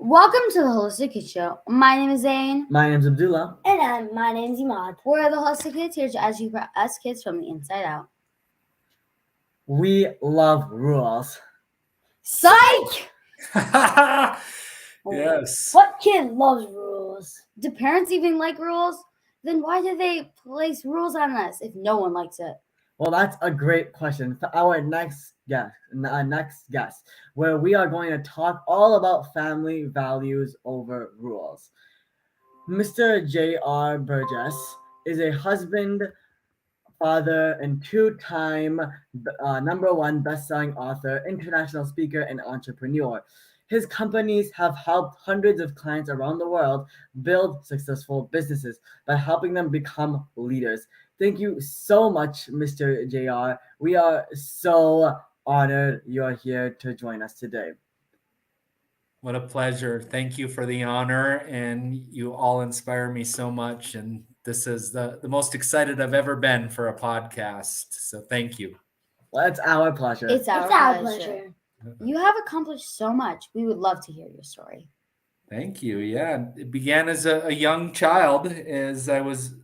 Welcome to the Holistic Kids Show. My name is Zane. My name's Abdullah. And my name's Imad. We're the Holistic Kids here to educate us kids from the inside out. We love rules. Psych! Yes. What kid loves rules? Do parents even like rules? Then why do they place rules on us if no one likes it? Well, that's a great question for our next guest, where we are going to talk all about family values over rules. Mr. J.R. Burgess is a husband, father, and two-time #1 best-selling author, international speaker, and entrepreneur. His companies have helped hundreds of clients around the world build successful businesses by helping them become leaders. Thank you so much, Mr. JR. We are so honored you're here to join us today. What a pleasure. Thank you for the honor, and you all inspire me so much. And this is the most excited I've ever been for a podcast. So thank you. Well, it's our pleasure. It's our pleasure. You have accomplished so much. We would love to hear your story. Thank you. Yeah, it began as a young child as I was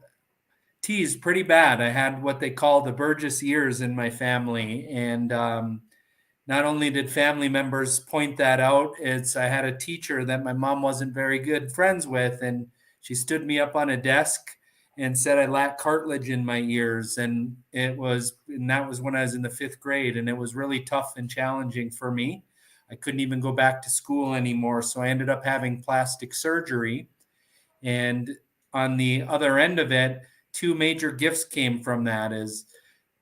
teased pretty bad. I had what they call the Burgess years in my family. And not only did family members point that out, I had a teacher that my mom wasn't very good friends with, and she stood me up on a desk and said I lacked cartilage in my ears. And that was when I was in the 5th grade, and it was really tough and challenging for me. I couldn't even go back to school anymore. So I ended up having plastic surgery. And on the other end of it, 2 major gifts came from that.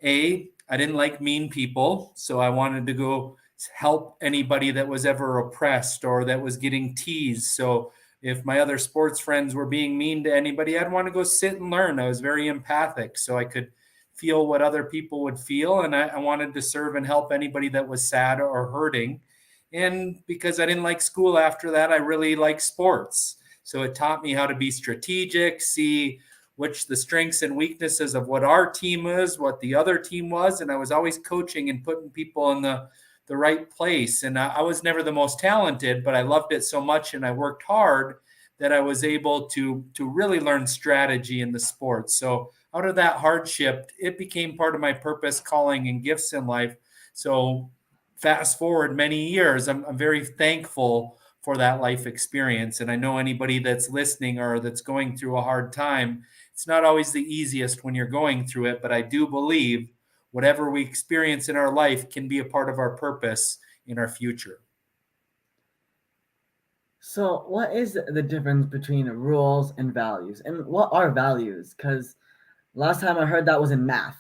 I didn't like mean people. So I wanted to go help anybody that was ever oppressed or that was getting teased. So if my other sports friends were being mean to anybody, I'd want to go sit and learn. I was very empathic, so I could feel what other people would feel. And I wanted to serve and help anybody that was sad or hurting. And because I didn't like school after that, I really liked sports. So it taught me how to be strategic, see the strengths and weaknesses of what our team is, what the other team was. And I was always coaching and putting people in the right place. And I was never the most talented, but I loved it so much and I worked hard that I was able to really learn strategy in the sport. So out of that hardship, it became part of my purpose, calling, and gifts in life. So fast forward many years, I'm very thankful for that life experience. And I know anybody that's listening or that's going through a hard time, it's not always the easiest when you're going through it, but I do believe whatever we experience in our life can be a part of our purpose in our future. So what is the difference between rules and values? And what are values? Because last time I heard that was in math.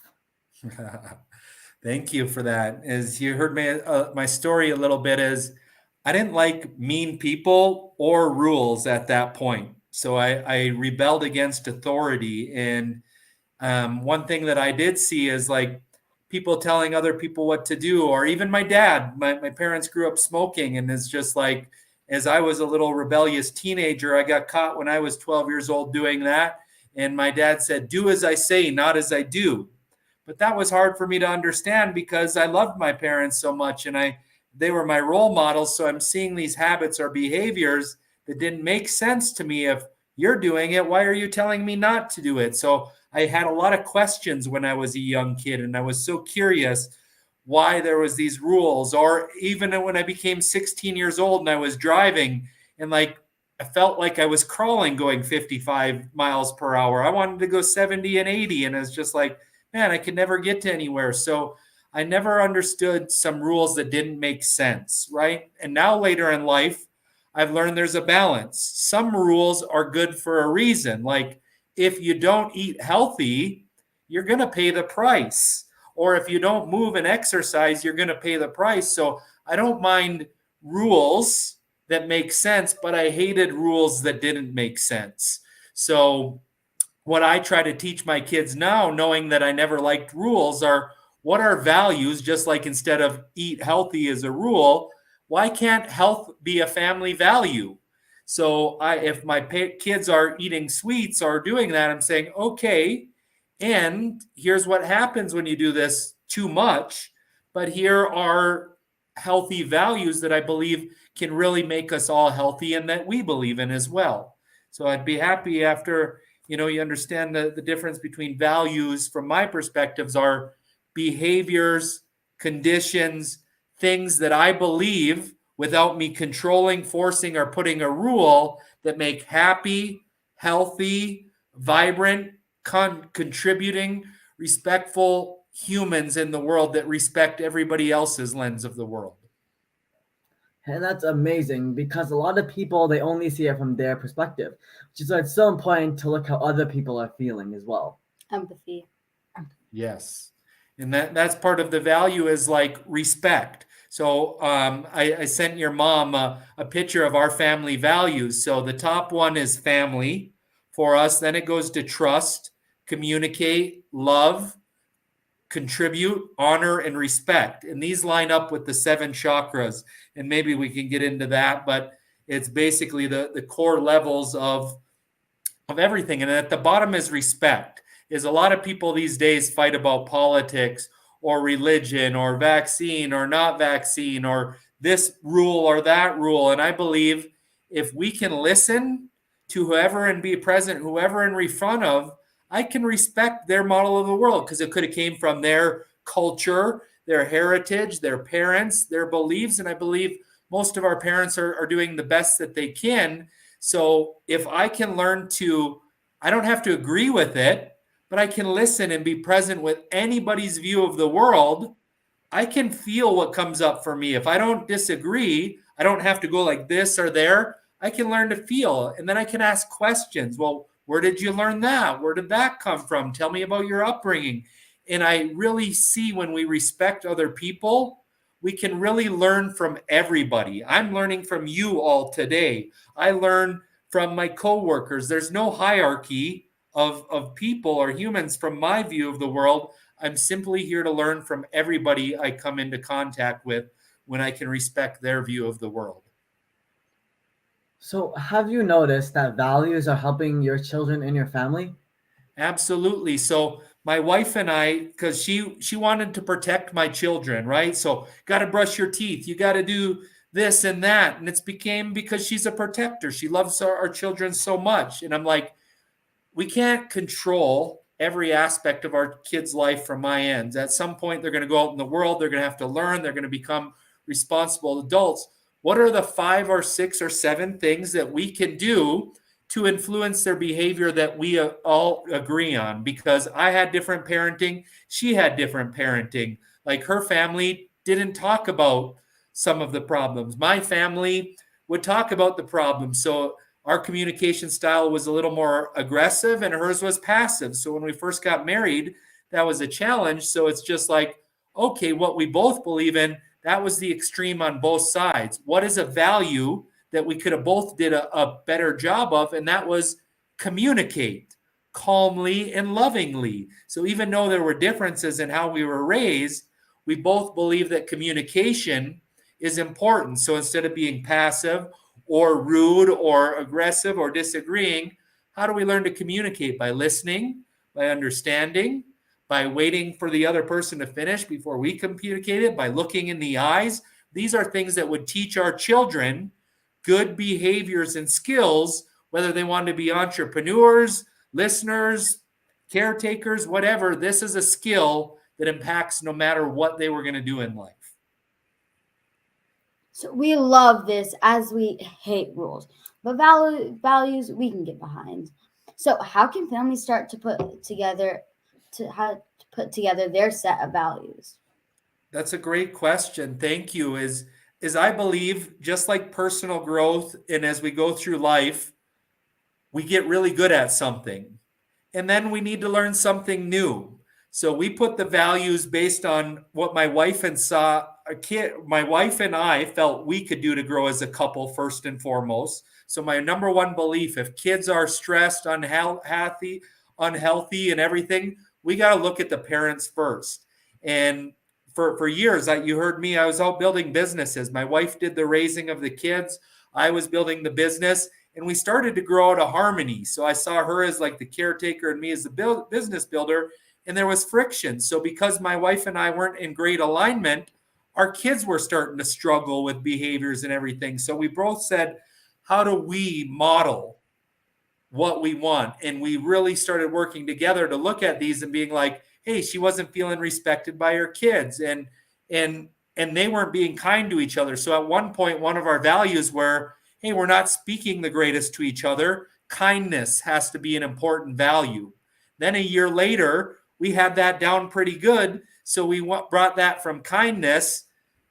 Thank you for that. As you heard my story a little bit, I didn't like mean people or rules at that point. So I rebelled against authority. And one thing that I did see is like people telling other people what to do, or even my dad. My parents grew up smoking, and it's just like, as I was a little rebellious teenager, I got caught when I was 12 years old doing that. And my dad said, "Do as I say, not as I do." But that was hard for me to understand because I loved my parents so much, and they were my role models. So I'm seeing these habits or behaviors that didn't make sense to me. If you're doing it, why are you telling me not to do it? So I had a lot of questions when I was a young kid, and I was so curious why there was these rules. Or even when I became 16 years old and I was driving, and I felt like I was crawling going 55 miles per hour. I wanted to go 70 and 80, and it's just like, man, I could never get to anywhere. So I never understood some rules that didn't make sense, right? And now later in life, I've learned there's a balance. Some rules are good for a reason. Like if you don't eat healthy, you're going to pay the price. Or if you don't move and exercise, you're going to pay the price. So I don't mind rules that make sense, but I hated rules that didn't make sense. So what I try to teach my kids now, knowing that I never liked rules, are what are values. Just like instead of eat healthy as a rule, why can't health be a family value? So if my kids are eating sweets or doing that, I'm saying, okay, and here's what happens when you do this too much, but here are healthy values that I believe can really make us all healthy and that we believe in as well. So I'd be happy after, you understand the difference between values from my perspectives are behaviors, conditions, things that I believe without me controlling, forcing, or putting a rule that make happy, healthy, vibrant, contributing, respectful humans in the world that respect everybody else's lens of the world. And that's amazing because a lot of people, they only see it from their perspective, which is why it's so important to look how other people are feeling as well. Empathy. Yes. And that's part of the value is like respect. So I sent your mom a picture of our family values. So the top one is family for us. Then it goes to trust, communicate, love, contribute, honor, and respect. And these line up with the 7 chakras. And maybe we can get into that, but it's basically the core levels of everything. And at the bottom is respect. Is a lot of people these days fight about politics or religion or vaccine or not vaccine or this rule or that rule. And I believe if we can listen to whoever and be present, whoever in front of, I can respect their model of the world because it could have came from their culture, their heritage, their parents, their beliefs. And I believe most of our parents are doing the best that they can. So if I can learn to, I don't have to agree with it, but I can listen and be present with anybody's view of the world, I can feel what comes up for me. If I don't disagree, I don't have to go like this or there. I can learn to feel, and then I can ask questions. Well, where did you learn that? Where did that come from? Tell me about your upbringing. And I really see when we respect other people, we can really learn from everybody. I'm learning from you all today. I learn from my coworkers. There's no hierarchy of people or humans from my view of the world. I'm simply here to learn from everybody I come into contact with when I can respect their view of the world. So have you noticed that values are helping your children and your family? Absolutely. So my wife and I, because she wanted to protect my children, right? So got to brush your teeth. You got to do this and that. And it's became because she's a protector. She loves our children so much. And I'm like, we can't control every aspect of our kids' life from my ends. At some point, they're going to go out in the world. They're going to have to learn. They're going to become responsible adults. What are the 5 or 6 or 7 things that we can do to influence their behavior that we all agree on? Because I had different parenting. She had different parenting. Like her family didn't talk about some of the problems. My family would talk about the problems. So our communication style was a little more aggressive and hers was passive. So when we first got married, that was a challenge. So it's just like, okay, what we both believe in, that was the extreme on both sides. What is a value that we could have both did a better job of? And that was communicate calmly and lovingly. So even though there were differences in how we were raised, we both believe that communication is important. So instead of being passive or rude or aggressive or disagreeing, how do we learn to communicate? By listening, by understanding, by waiting for the other person to finish before we communicate it, by looking in the eyes. These are things that would teach our children good behaviors and skills, whether they want to be entrepreneurs, listeners, caretakers, whatever. This is a skill that impacts no matter what they were going to do in life. So we love this as we hate rules, but values we can get behind. So how can families start to put together their set of values? That's a great question. Thank you. Is I believe just like personal growth, and as we go through life, we get really good at something, and then we need to learn something new. So we put the values based on what my wife and I felt we could do to grow as a couple first and foremost. So my number one belief, if kids are stressed, unhealthy and everything, we got to look at the parents first. And for years, you heard me, I was out building businesses. My wife did the raising of the kids. I was building the business, and we started to grow out of harmony. So I saw her as like the caretaker and me as the business builder, and there was friction. So because my wife and I weren't in great alignment, our kids were starting to struggle with behaviors and everything. So we both said, how do we model what we want? And we really started working together to look at these and being like, hey, she wasn't feeling respected by her kids, and they weren't being kind to each other. So at one point, one of our values were, hey, we're not speaking the greatest to each other. Kindness has to be an important value. Then a year later, we had that down pretty good. So we brought that from kindness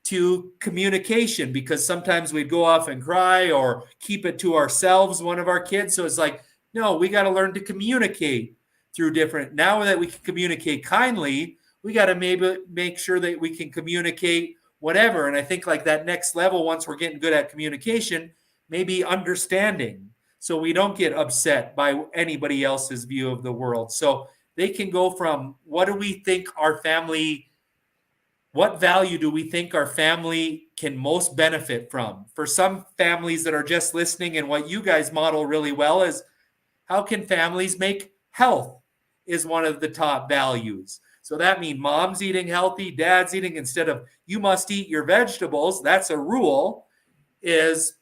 to communication, because sometimes we'd go off and cry or keep it to ourselves, one of our kids. So it's like, no, we got to learn to communicate through different. Now that we can communicate kindly, we got to maybe make sure that we can communicate whatever. And I think like that next level, once we're getting good at communication, maybe understanding, so we don't get upset by anybody else's view of the world. So they can go from what do we think our family, what value do we think our family can most benefit from? For some families that are just listening, and what you guys model really well is, how can families make health is one of the top values. So that means mom's eating healthy, dad's eating, instead of you must eat your vegetables, that's a rule, is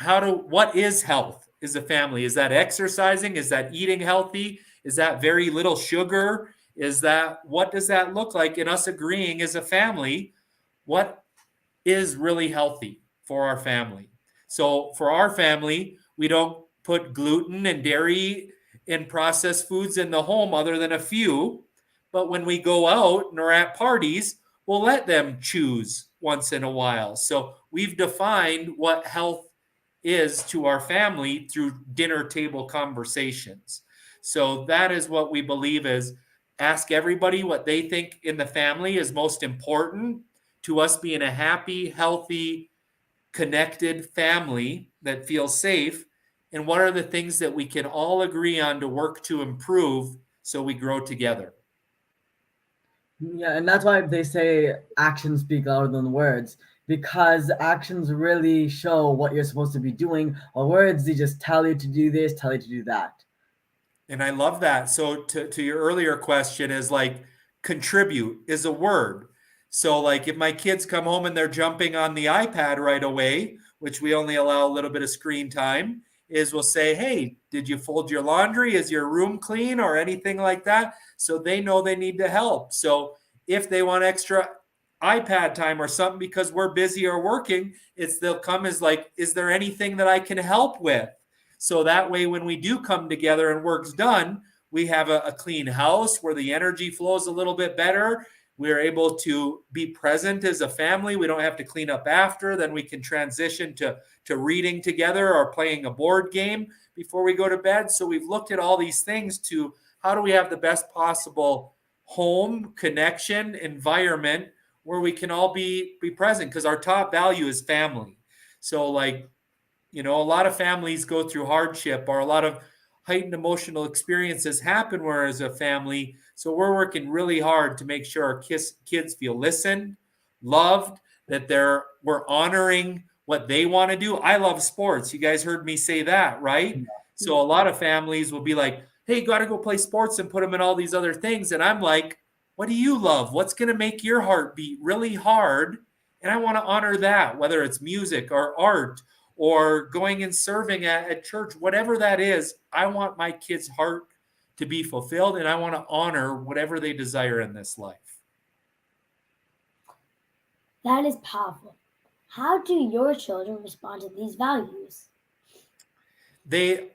what is health as a family? Is that exercising? Is that eating healthy? Is that very little sugar? What does that look like in us agreeing as a family? What is really healthy for our family? So for our family, we don't put gluten and dairy and processed foods in the home other than a few. But when we go out and are at parties, we'll let them choose once in a while. So we've defined what health is to our family through dinner table conversations. So that is what we believe is, ask everybody what they think in the family is most important to us being a happy, healthy, connected family that feels safe. And what are the things that we can all agree on to work to improve so we grow together? Yeah, and that's why they say actions speak louder than words, because actions really show what you're supposed to be doing, while words, they just tell you to do this, tell you to do that. And I love that. So to your earlier question is like, contribute is a word. So like if my kids come home and they're jumping on the iPad right away, which we only allow a little bit of screen time, is we'll say, hey, did you fold your laundry? Is your room clean or anything like that? So they know they need to help. So if they want extra iPad time or something because we're busy or working, they'll come as like, is there anything that I can help with? So that way, when we do come together and work's done, we have a clean house where the energy flows a little bit better. We're able to be present as a family. We don't have to clean up after. Then we can transition to reading together or playing a board game before we go to bed. So we've looked at all these things to how do we have the best possible home, connection, environment where we can all be present, because our top value is family. So like, a lot of families go through hardship, or a lot of heightened emotional experiences happen where as a family. So we're working really hard to make sure our kids feel listened, loved, that we're honoring what they want to do. I love sports. You guys heard me say that, right? Yeah. So a lot of families will be like, hey, you got to go play sports and put them in all these other things. And I'm like, what do you love? What's going to make your heart beat really hard? And I want to honor that, whether it's music or art or going and serving at church, whatever that is. I want my kids' heart to be fulfilled, and I want to honor whatever they desire in this life. That is powerful. How do your children respond to these values? They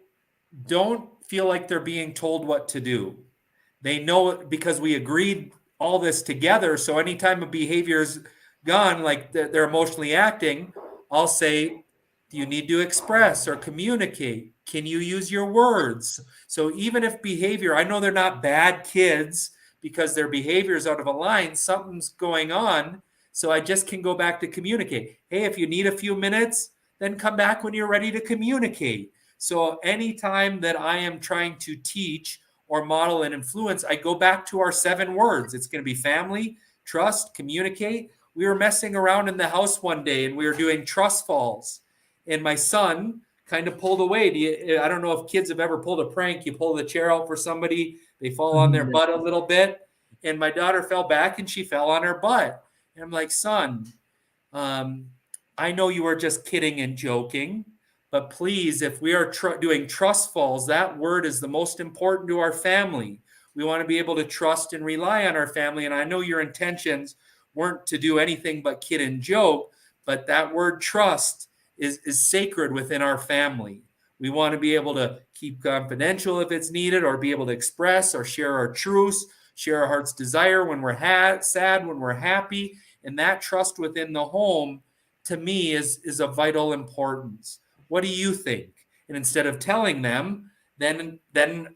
don't feel like they're being told what to do. They know it because we agreed all this together. So anytime a behavior is gone, like they're emotionally acting, I'll say, do you need to express or communicate? Can you use your words? So even if behavior, I know they're not bad kids because their behavior is out of a line, something's going on. So I just can go back to communicate. Hey, if you need a few minutes, then come back when you're ready to communicate. So anytime that I am trying to teach or model and influence, I go back to our 7 words. It's going to be family, trust, communicate. We were messing around in the house one day and we were doing trust falls. And my son kind of pulled away. I don't know if kids have ever pulled a prank. You pull the chair out for somebody, they fall on their butt a little bit. And my daughter fell back and she fell on her butt. And I'm like, son, um, I know you are just kidding and joking, but please, if we are doing trust falls, that word is the most important to our family. We want to be able to trust and rely on our family. And I know your intentions weren't to do anything but kid and joke, but that word trust is sacred within our family. We want to be able to keep confidential if it's needed, or be able to express or share our truths, share our heart's desire when we're sad, when we're happy. And that trust within the home, to me, is of vital importance. What do you think? And instead of telling them, then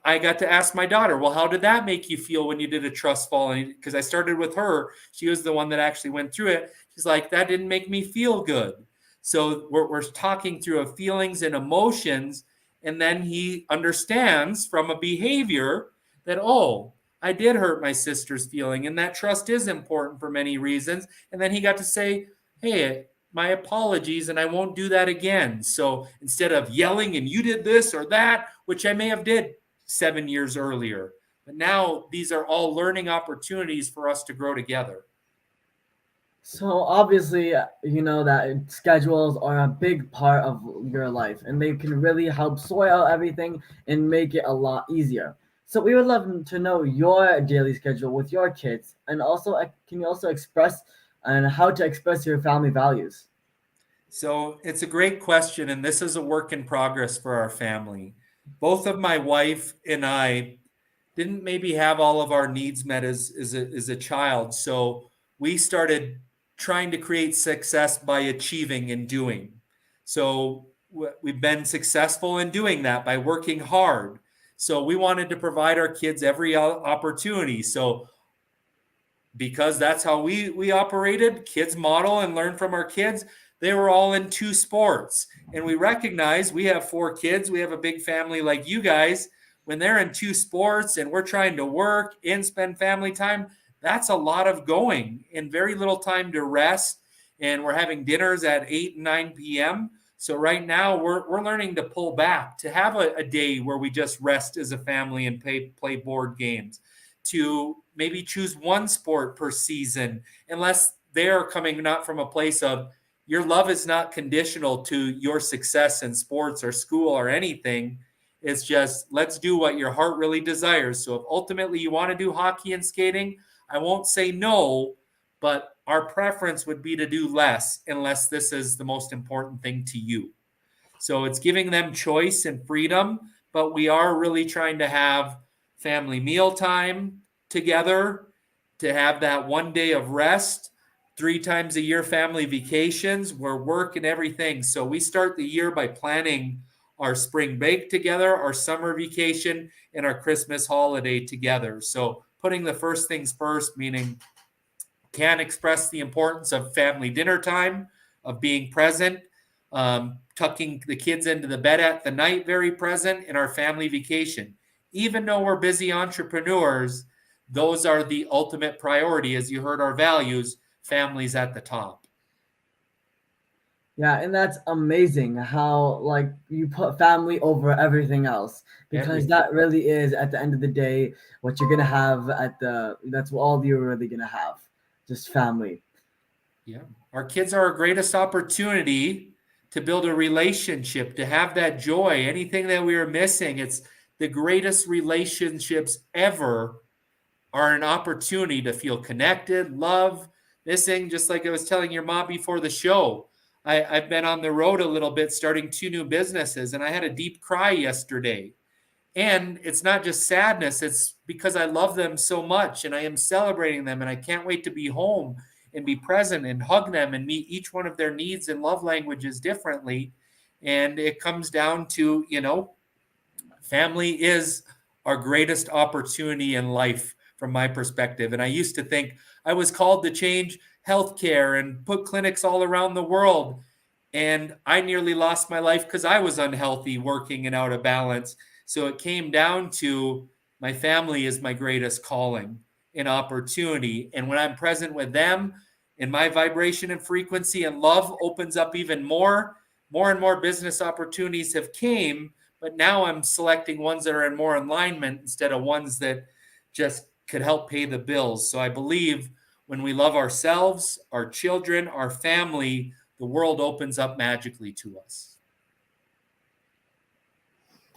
I got to ask my daughter, well, how did that make you feel when you did a trust fall? And because I started with her, she was the one that actually went through it. She's like, that didn't make me feel good. So we're talking through of feelings and emotions, and then he understands from a behavior that, oh, I did hurt my sister's feeling, and that trust is important for many reasons. And then he got to say, hey, my apologies, and I won't do that again. So instead of yelling and you did this or that, which I may have did 7 years earlier, but now these are all learning opportunities for us to grow together. So obviously, you know that schedules are a big part of your life, and they can really help sort out everything and make it a lot easier. So we would love to know your daily schedule with your kids, and also can you also express and how to express your family values? So it's a great question, and this is a work in progress for our family. Both of my wife and I didn't maybe have all of our needs met as a child. So we started trying to create success by achieving and doing. So we've been successful in doing that by working hard. So we wanted to provide our kids every opportunity. So because that's how we operated, kids model and learn from our kids. They were all in 2 sports, and we recognize we have 4 kids. We have a big family like you guys. When they're in 2 sports and we're trying to work and spend family time, that's a lot of going and very little time to rest. And we're having dinners at 8 and 9 p.m. So right now we're learning to pull back, to have a day where we just rest as a family and play board games, to maybe choose 1 sport per season, unless they're coming not from a place of your love is not conditional to your success in sports or school or anything. It's just, let's do what your heart really desires. So if ultimately you want to do hockey and skating, I won't say no, but our preference would be to do less unless this is the most important thing to you. So it's giving them choice and freedom, but we are really trying to have family meal time together, to have that one day of rest, 3 times a year family vacations where work and everything. So we start the year by planning our spring break together, our summer vacation, and our Christmas holiday together. So putting the first things first, meaning can express the importance of family dinner time, of being present, tucking the kids into the bed at the night, very present in our family vacation. Even though we're busy entrepreneurs, those are the ultimate priority. As you heard our values, families at the top. Yeah, and that's amazing how like you put family over everything else, because Everything. that really is at the end of the day what you're gonna have at the that's all you're really gonna have, just family. Yeah. Our kids are our greatest opportunity to build a relationship, to have that joy. Anything that we are missing, it's the greatest relationships ever are an opportunity to feel connected, love, missing. Just like I was telling your mom before the show, I've been on the road a little bit, starting 2 new businesses, and I had a deep cry yesterday. And it's not just sadness, it's because I love them so much and I am celebrating them, and I can't wait to be home and be present and hug them and meet each one of their needs and love languages differently. And it comes down to, family is our greatest opportunity in life from my perspective. And I used to think I was called to change healthcare and put clinics all around the world. And I nearly lost my life because I was unhealthy, working and out of balance. So it came down to my family is my greatest calling and opportunity. And when I'm present with them, and my vibration and frequency and love opens up even more and more business opportunities have came, but now I'm selecting ones that are in more alignment instead of ones that just could help pay the bills. So I believe When we love ourselves, our children, our family, the world opens up magically to us.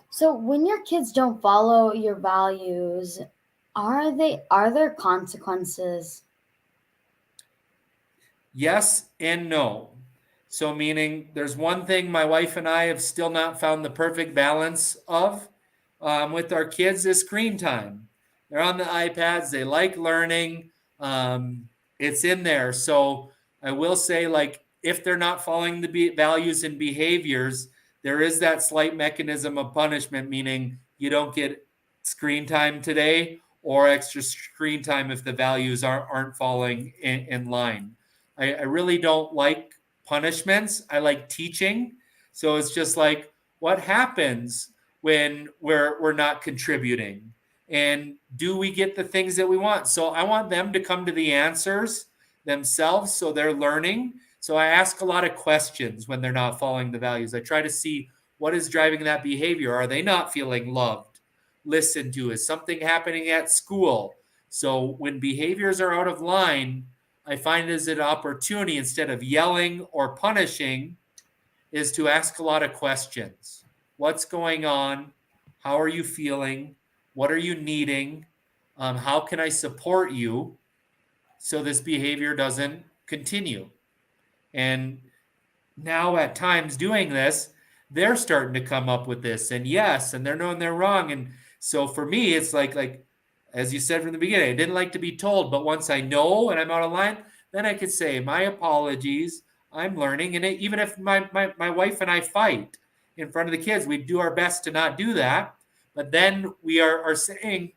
So when your kids don't follow your values, are there consequences? Yes and no. So, meaning there's one thing my wife and I have still not found the perfect balance of with our kids is screen time. They're on the iPads, they like learning, it's in there. So, I will say, like, if they're not following the values and behaviors, there is that slight mechanism of punishment, meaning you don't get screen time today or extra screen time if the values aren't falling in line. I really don't like punishments. I like teaching. So it's just like, what happens when we're not contributing? And do we get the things that we want? So I want them to come to the answers themselves, so they're learning. So I ask a lot of questions when they're not following the values. I try to see what is driving that behavior. Are they not feeling loved, listened to? Is something happening at school? So when behaviors are out of line, I find it as an opportunity, instead of yelling or punishing, is to ask a lot of questions. What's going on? How are you feeling? What are you needing? How can I support you so this behavior doesn't continue? And now at times doing this, they're starting to come up with this, and yes, and they're knowing they're wrong. And so for me, it's like as you said from the beginning, I didn't like to be told, but once I know and I'm out of line, then I could say my apologies, I'm learning. And even if my wife and I fight in front of the kids, we do our best to not do that, but then we are saying,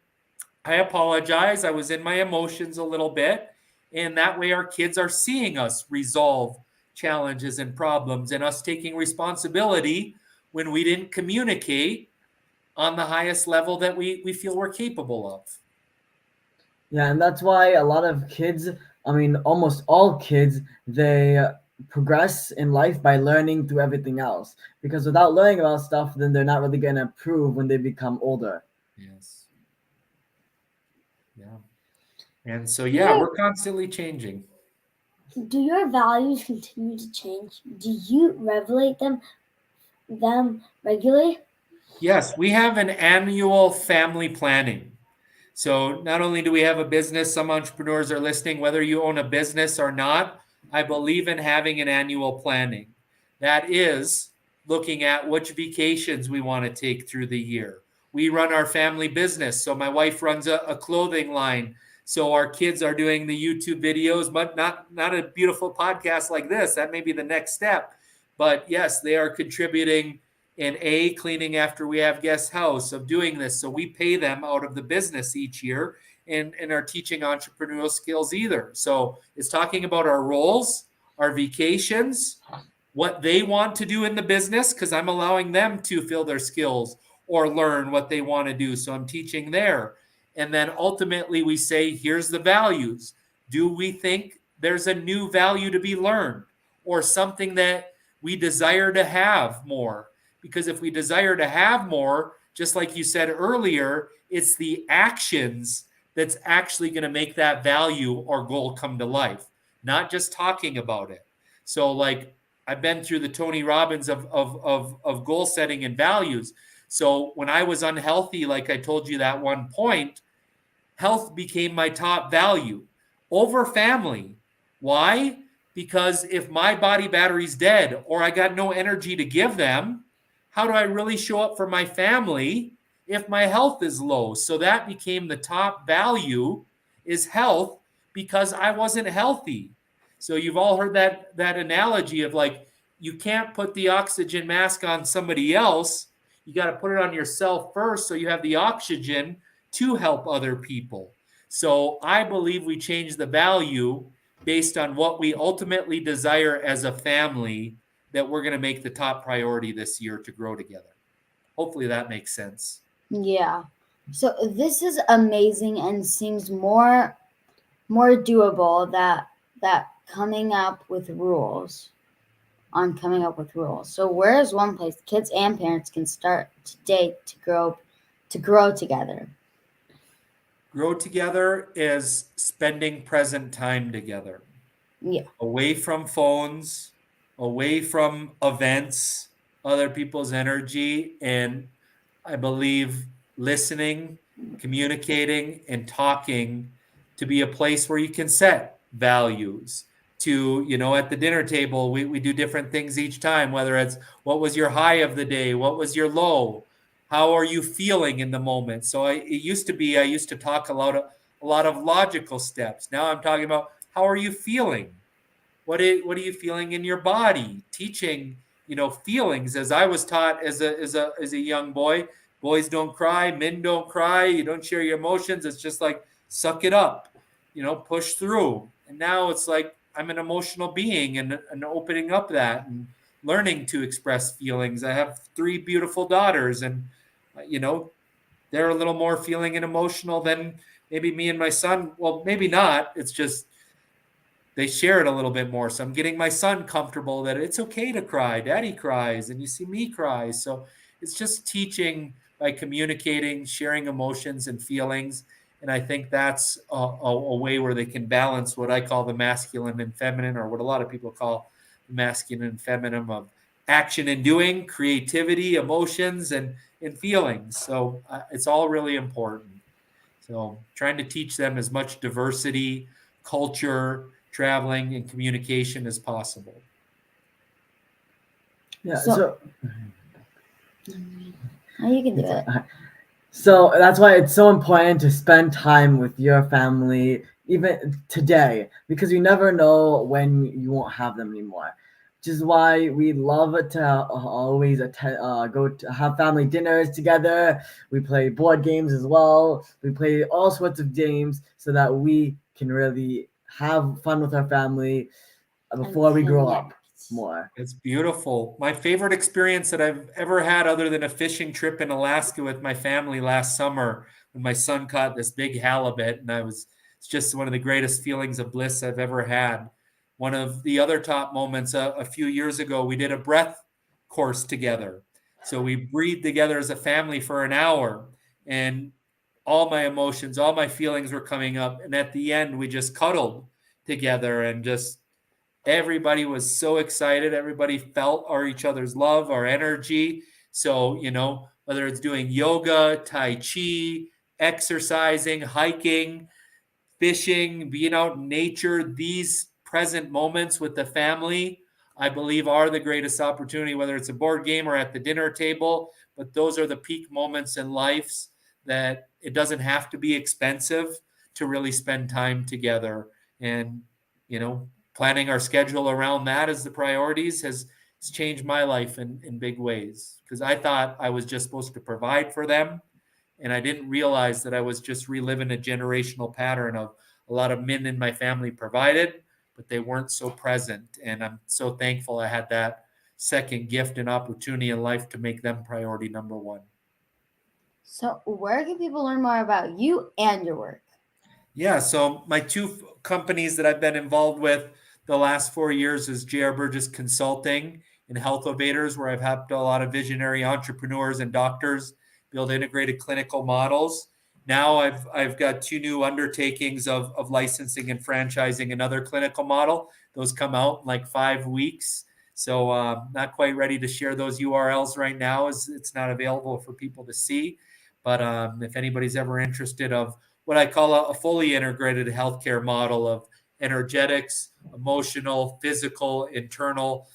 I apologize, I was in my emotions a little bit. And that way our kids are seeing us resolve challenges and problems, and us taking responsibility when we didn't communicate on the highest level that we feel we're capable of. Yeah, and that's why a lot of kids, I mean, almost all kids, they progress in life by learning through everything else. Because without learning about stuff, then they're not really going to improve when they become older. Yes. Yeah. And so, yeah, we're constantly changing. Do your values continue to change? Do you revelate them regularly? Yes, we have an annual family planning. So not only do we have a business, some entrepreneurs are listening, whether you own a business or not, I believe in having an annual planning. That is looking at which vacations we want to take through the year. We run our family business. So my wife runs a clothing line. So our kids are doing the YouTube videos, but not a beautiful podcast like this. That may be the next step. But yes, they are contributing in cleaning after we have guest house, of doing this. So we pay them out of the business each year, and are teaching entrepreneurial skills either. So it's talking about our roles, our vacations, what they want to do in the business, because I'm allowing them to fill their skills or learn what they want to do. So I'm teaching there. And then ultimately we say, here's the values. Do we think there's a new value to be learned, or something that we desire to have more? Because if we desire to have more, just like you said earlier, it's the actions that's actually going to make that value or goal come to life, not just talking about it. So, like, I've been through the Tony Robbins of goal setting and values. So when I was unhealthy, like I told you that one point, health became my top value over family. Why? Because if my body battery's dead, or I got no energy to give them, how do I really show up for my family if my health is low? So that became the top value, is health, because I wasn't healthy. So you've all heard that analogy of, like, you can't put the oxygen mask on somebody else. You got to put it on yourself first, so you have the oxygen to help other people. So I believe we change the value based on what we ultimately desire as a family, that we're going to make the top priority this year to grow together. Hopefully that makes sense. Yeah. So this is amazing and seems more doable, that coming up with rules coming up with rules. So where is one place kids and parents can start today to grow together? grow together is spending present time together, Yeah. away from phones, away from events, other people's energy, and I believe listening, communicating, and talking to be a place where you can set values. To, at the dinner table, we do different things each time, whether it's what was your high of the day, what was your low, how are you feeling in the moment. So it used to be I used to talk a lot of logical steps. Now I'm talking about how are you feeling, what are you feeling in your body, teaching feelings, as I was taught as a young boy. Boys don't cry, men don't cry, you don't share your emotions, it's just like suck it up, push through. And now it's like I'm an emotional being, and opening up that and learning to express feelings. I have 3 beautiful daughters, and you know they're a little more feeling and emotional than maybe me and my son. Well, maybe not, it's just they share it a little bit more. So I'm getting my son comfortable that it's okay to cry. Daddy cries, and you see me cry. So it's just teaching by communicating, sharing emotions and feelings. And I think that's a way where they can balance what I call the masculine and feminine, or what a lot of people call the masculine and feminine of action and doing, creativity, emotions, and feelings. So it's all really important. So trying to teach them as much diversity, culture, traveling, and communication as possible. Yeah. So you can do it. So that's why it's so important to spend time with your family, even today, because you never know when you won't have them anymore. Which is why we love to always go to have family dinners together. We play board games as well. We play all sorts of games so that we can really have fun with our family before we grow up more. It's beautiful. My favorite experience that I've ever had, other than a fishing trip in Alaska with my family last summer, when my son caught this big halibut, and it's just one of the greatest feelings of bliss I've ever had. One of the other top moments, a few years ago, we did a breath course together. So we breathed together as a family for an hour, and all my emotions, all my feelings were coming up. And at the end, we just cuddled together, and just everybody was so excited. Everybody felt each other's love, our energy. So, whether it's doing yoga, Tai Chi, exercising, hiking, fishing, being out in nature, these present moments with the family, I believe, are the greatest opportunity, whether it's a board game or at the dinner table. But those are the peak moments in lives that it doesn't have to be expensive to really spend time together. And, planning our schedule around that as the priorities has changed my life in big ways, because I thought I was just supposed to provide for them. And I didn't realize that I was just reliving a generational pattern of a lot of men in my family provided, but they weren't so present. And I'm so thankful I had that second gift and opportunity in life to make them priority number one. So where can people learn more about you and your work? Yeah, so my two companies that I've been involved with the last 4 years is J.R. Burgess Consulting and Health Innovators, where I've helped a lot of visionary entrepreneurs and doctors build integrated clinical models. Now I've got 2 new undertakings of licensing and franchising another clinical model. Those come out in like 5 weeks. So not quite ready to share those URLs right now, as it's not available for people to see. But if anybody's ever interested of what I call a fully integrated healthcare model of energetics, emotional, physical, internal.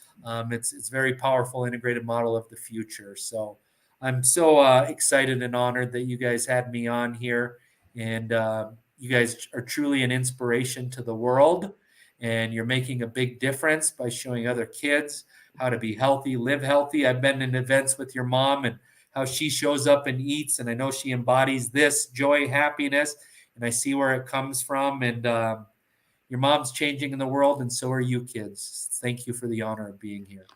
It's very powerful integrated model of the future. So I'm so excited and honored that you guys had me on here, and you guys are truly an inspiration to the world, and you're making a big difference by showing other kids how to be healthy, live healthy. I've been in events with your mom and how she shows up and eats, and I know she embodies this joy, happiness, and I see where it comes from. And your mom's changing in the world, and so are you kids. Thank you for the honor of being here.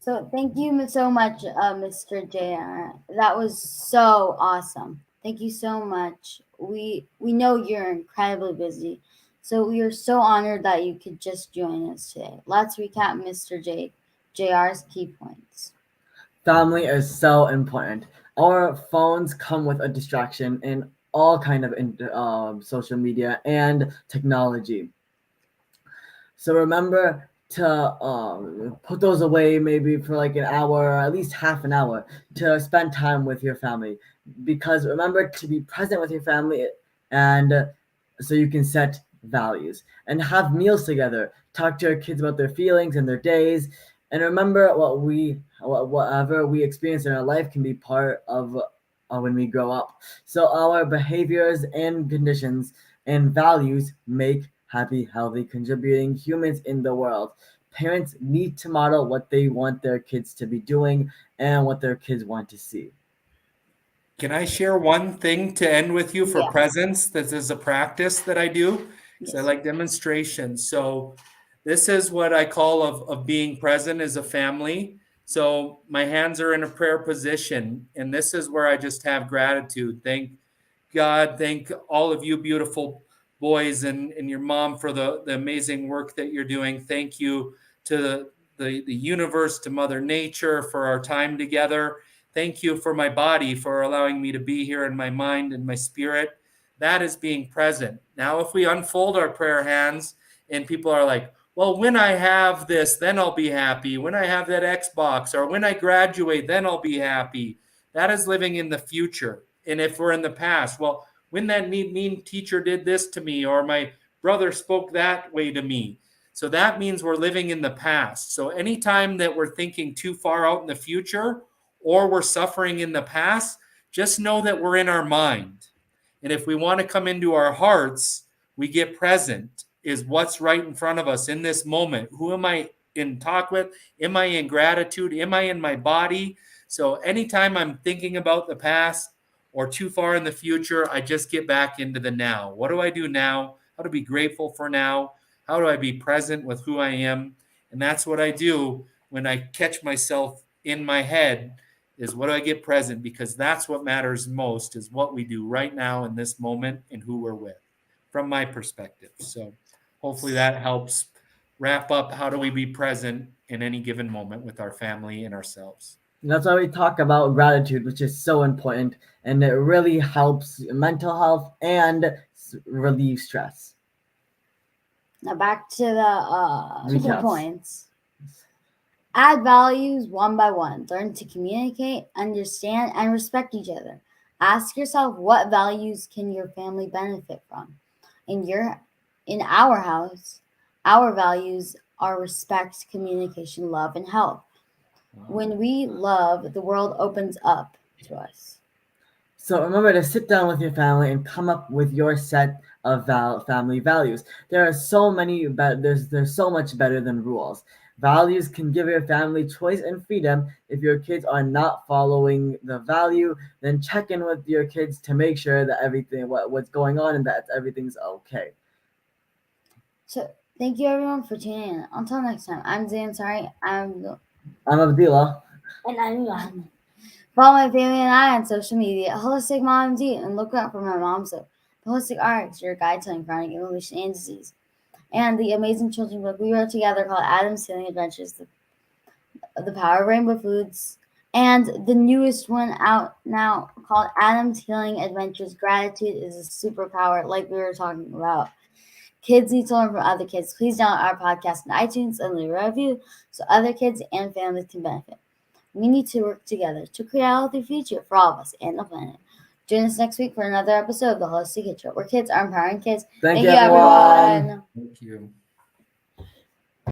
So thank you so much, Mr. JR. That was so awesome. Thank you so much. We know you're incredibly busy, so we are so honored that you could just join us today. Let's recap Mr. JR's key points. Family is so important. Our phones come with a distraction in all kind of social media and technology. So remember to put those away maybe for like an hour or at least half an hour to spend time with your family. Because remember to be present with your family and so you can set values and have meals together. Talk to your kids about their feelings and their days. And remember whatever we experience in our life can be part of when we grow up. So our behaviors and conditions and values make happy, healthy, contributing humans in the world. Parents need to model what they want their kids to be doing and what their kids want to see. Can I share one thing to end with you for Yeah. presence? This is a practice that I do because I Yes. like demonstrations. So this is what I call of being present as a family. So my hands are in a prayer position, and this is where I just have gratitude. Thank God, thank all of you beautiful boys and your mom for the amazing work that you're doing. Thank you to the universe, to Mother Nature for our time together. Thank you for my body, for allowing me to be here in my mind and my spirit. That is being present. Now, if we unfold our prayer hands and people are like, well, when I have this, then I'll be happy. When I have that Xbox or when I graduate, then I'll be happy. That is living in the future. And if we're in the past, well, when that mean teacher did this to me or my brother spoke that way to me. So that means we're living in the past. So anytime that we're thinking too far out in the future or we're suffering in the past, just know that we're in our mind. And if we want to come into our hearts, we get present, is what's right in front of us in this moment. Who am I in talk with? Am I in gratitude? Am I in my body? So anytime I'm thinking about the past or too far in the future, I just get back into the now. What do I do now? How to be grateful for now? How do I be present with who I am? And that's what I do when I catch myself in my head, is what do I get present? Because that's what matters most, is what we do right now in this moment and who we're with, from my perspective. So hopefully that helps wrap up how do we be present in any given moment with our family and ourselves. And that's why we talk about gratitude, which is so important, and it really helps mental health and relieve stress. Now back to the Recaps. points. Add values one by one. Learn to communicate, understand, and respect each other. Ask yourself, what values can your family benefit from? In our house, our values are respect, communication, love, and health. When we love, the world opens up to us. So remember to sit down with your family and come up with your set of family values. There are so many, there's so much better than rules. Values can give your family choice and freedom. If your kids are not following the value, then check in with your kids to make sure that what's going on and that everything's okay. So thank you everyone for tuning in. Until next time, I'm Zan. Sorry, I'm Abdullah. And I'm Yohan. Follow my family and I on social media, Holistic Mom D, and look out for my mom's book, The Holistic RX, your guide to chronic inflammation and disease, and the amazing children's book we wrote together called Adam's Healing Adventures, The Power of Rainbow Foods, and the newest one out now called Adam's Healing Adventures. Gratitude is a superpower, like we were talking about. Kids need to learn from other kids. Please download our podcast on iTunes and leave a review so other kids and families can benefit. We need to work together to create a healthy future for all of us and the planet. Join us next week for another episode of the Holistic Kid Show, where kids are empowering kids. Thank Thank you, you, everyone. everyone. Thank you.